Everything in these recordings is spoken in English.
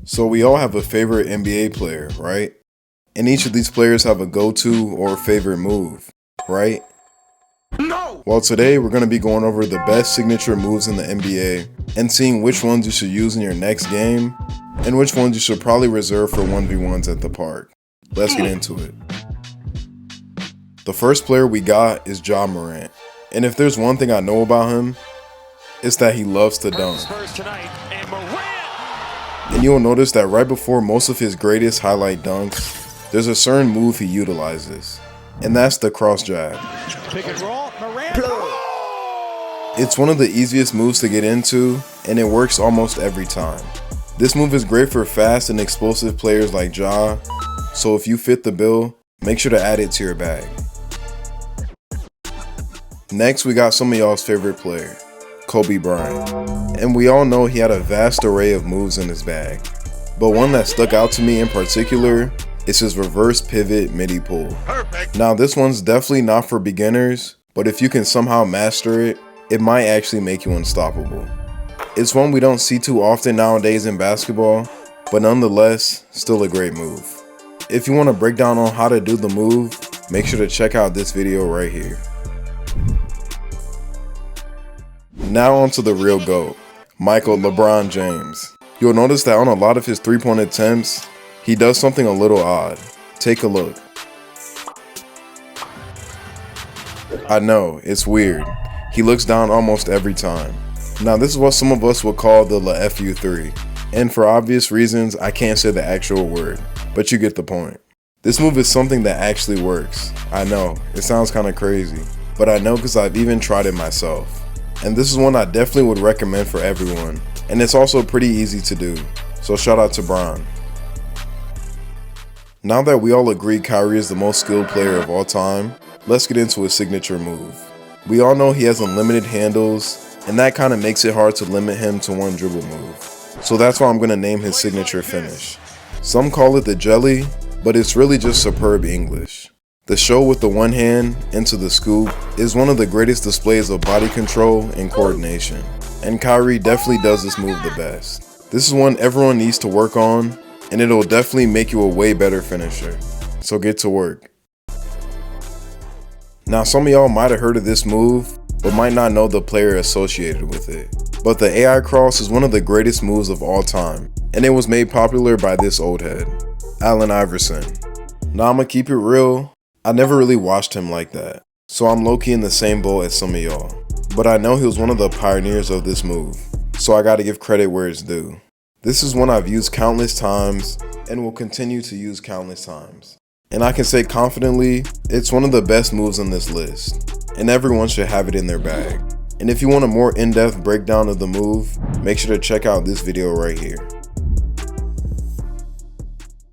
So we all have a favorite NBA player, right? And each of these players have a go-to or favorite move, right? No! Well, today we're going to be going over the best signature moves in the NBA and seeing which ones you should use in your next game and which ones you should probably reserve for 1v1s at the park. Let's get into it. The first player we got is Ja Morant. And if there's one thing I know about him, it's that he loves to dunk. And you'll notice that right before most of his greatest highlight dunks, there's a certain move he utilizes, and that's the cross jab. Pick and roll, Morant. It's one of the easiest moves to get into, and it works almost every time. This move is great for fast and explosive players like Ja, so if you fit the bill, make sure to add it to your bag. Next, we got some of y'all's favorite player, Kobe Bryant. And we all know he had a vast array of moves in his bag. But one that stuck out to me in particular is his reverse pivot midi pull. Perfect. Now this one's definitely not for beginners, but if you can somehow master it, it might actually make you unstoppable. It's one we don't see too often nowadays in basketball, but nonetheless, still a great move. If you want to break down on how to do the move, make sure to check out this video right here. Now on to the real GOAT, LeBron James. You'll notice that on a lot of his three-point attempts, he does something a little odd. Take a look. I know, it's weird. He looks down almost every time. Now this is what some of us would call the LeFU3. And for obvious reasons, I can't say the actual word, but you get the point. This move is something that actually works. I know, it sounds kind of crazy, but I know because I've even tried it myself. And this is one I definitely would recommend for everyone, and it's also pretty easy to do, so shout out to Bryant. Now that we all agree Kyrie is the most skilled player of all time, let's get into his signature move. We all know he has unlimited handles, and that kind of makes it hard to limit him to one dribble move. So that's why I'm going to name his signature finish. Some call it the jelly, but it's really just superb English. The show with the one hand into the scoop is one of the greatest displays of body control and coordination, and Kyrie definitely does this move the best. This is one everyone needs to work on, and it'll definitely make you a way better finisher, so get to work. Now some of y'all might have heard of this move, but might not know the player associated with it. But the AI cross is one of the greatest moves of all time, and it was made popular by this old head, Allen Iverson. Now I'ma keep it real, I never really watched him like that, so I'm low-key in the same boat as some of y'all. But I know he was one of the pioneers of this move, so I gotta give credit where it's due. This is one I've used countless times and will continue to use countless times. And I can say confidently, it's one of the best moves on this list, and everyone should have it in their bag. And if you want a more in-depth breakdown of the move, make sure to check out this video right here.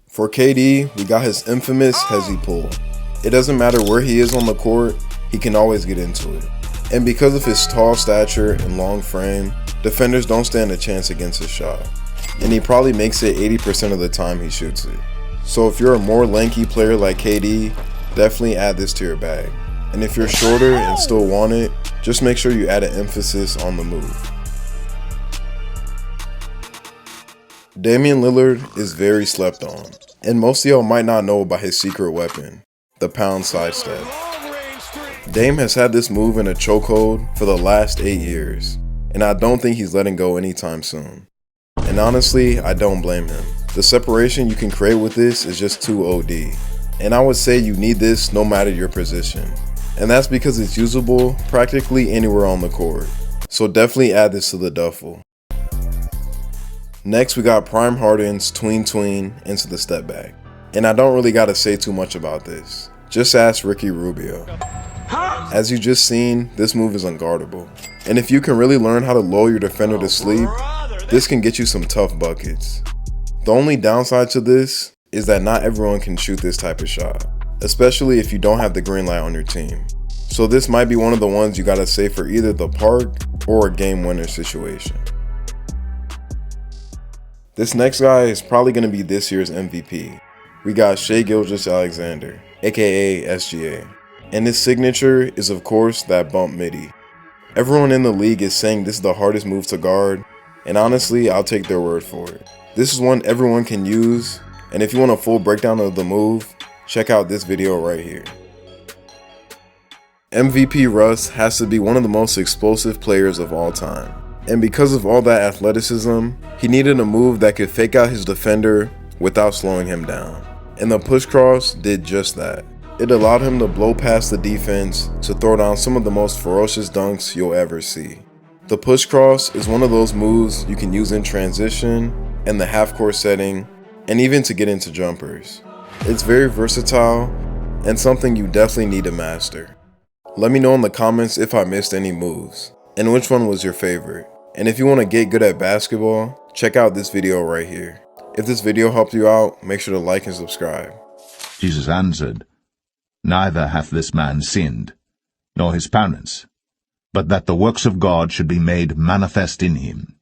For KD, we got his infamous hezzy pull. It doesn't matter where he is on the court, he can always get into it. And because of his tall stature and long frame, defenders don't stand a chance against his shot. And he probably makes it 80% of the time he shoots it. So if you're a more lanky player like KD, definitely add this to your bag. And if you're shorter and still want it, just make sure you add an emphasis on the move. Damian Lillard is very slept on, and most of y'all might not know about his secret weapon, the pound sidestep. Dame has had this move in a chokehold for the last 8 years, and I don't think he's letting go anytime soon. And honestly, I don't blame him. The separation you can create with this is just too OD, and I would say you need this no matter your position. And that's because it's usable practically anywhere on the court, so definitely add this to the duffel. Next we got Prime Harden's tween into the step back. And I don't really gotta say too much about this. Just ask Ricky Rubio. As you just seen, this move is unguardable. And if you can really learn how to lull your defender to sleep, this can get you some tough buckets. The only downside to this is that not everyone can shoot this type of shot, especially if you don't have the green light on your team. So this might be one of the ones you gotta save for either the park or a game winner situation. This next guy is probably gonna be this year's MVP. We got Shai Gilgeous-Alexander, aka SGA. And his signature is of course that bump midi. Everyone in the league is saying this is the hardest move to guard, and honestly, I'll take their word for it. This is one everyone can use, and if you want a full breakdown of the move, check out this video right here. MVP Russ has to be one of the most explosive players of all time. And because of all that athleticism, he needed a move that could fake out his defender without slowing him down. And the push cross did just that. It allowed him to blow past the defense to throw down some of the most ferocious dunks you'll ever see. The push cross is one of those moves you can use in transition, in the half-court setting, and even to get into jumpers. It's very versatile and something you definitely need to master. Let me know in the comments if I missed any moves, and which one was your favorite. And if you want to get good at basketball, check out this video right here. If this video helped you out, make sure to like and subscribe. Jesus answered, Neither hath this man sinned, nor his parents, but that the works of God should be made manifest in him.